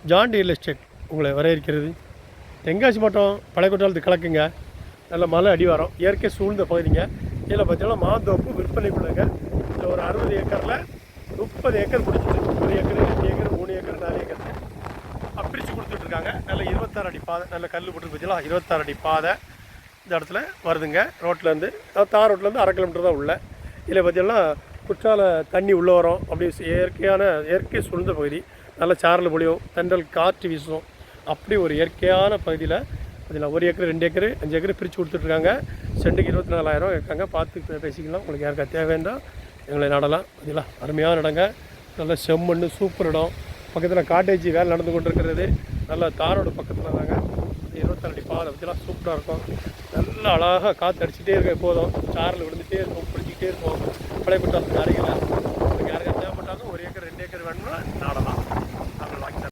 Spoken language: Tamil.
ஜான் டீர் எஸ்டேட் உங்களை வரவேற்கிறது. தென்காசி மாவட்டம் பழைய குற்றாலத்துக்கு கிழக்குங்க. நல்ல மலை அடிவாரம், இயற்கை சூழ்ந்த பகுதிங்க. இதில் பார்த்தீங்கன்னா மாந்தோப்பு விற்பனைக்குள்ளங்க. இதில் ஒரு 60 ஏக்கரில் 30 ஏக்கர் பிடிச்சிட்டு 1 ஏக்கர் 2 ஏக்கர் 3 ஏக்கர் 4 ஏக்கர் பிரித்து கொடுத்துட்ருக்காங்க. நல்ல 26 அடி பாதை, நல்ல கல் போட்டு பார்த்தீங்களா, 26 அடி பாதை இந்த இடத்துல வருதுங்க. ரோட்லேருந்து தார் ரோட்லேருந்து 1/2 கிலோமீட்டர் தான் உள்ள. இதில் பார்த்தீங்கன்னா குற்றால தண்ணி உள்ளே வரும். அப்படி இயற்கை சூழ்ந்த பகுதி. நல்ல சாரல் பொழியும், தென்றல் காற்று வீசும். அப்படி ஒரு இயற்கையான பகுதியில் அதில் 1 ஏக்கர் 2 ஏக்கர் 5 ஏக்கர் பிரித்து கொடுத்துட்ருக்காங்க. சென்ட்டுக்கு 24,000 இருக்காங்க. பார்த்து பேசிக்கலாம். உங்களுக்கு யாருக்கா தேவைன்னா எங்களை நடலாம். பார்த்தீங்களா, அருமையான இடங்க. நல்ல செம்மண், சூப்பர் இடம். பக்கத்தில் காட்டேஜ் வேலை நடந்து கொண்டு இருக்கிறது. நல்ல தாரோட பக்கத்தில் தாங்க. 26 அடி பாதை பற்றிலாம் சூப்பராக இருக்கும். நல்லா அழகாக காற்று அடிச்சுட்டே இருக்க போதும். சாரில் விழுந்துகிட்டே இருக்கும், பிடிச்சிக்கிட்டே இருக்கும். பழைய குற்றாலத்துக்கு அருகில்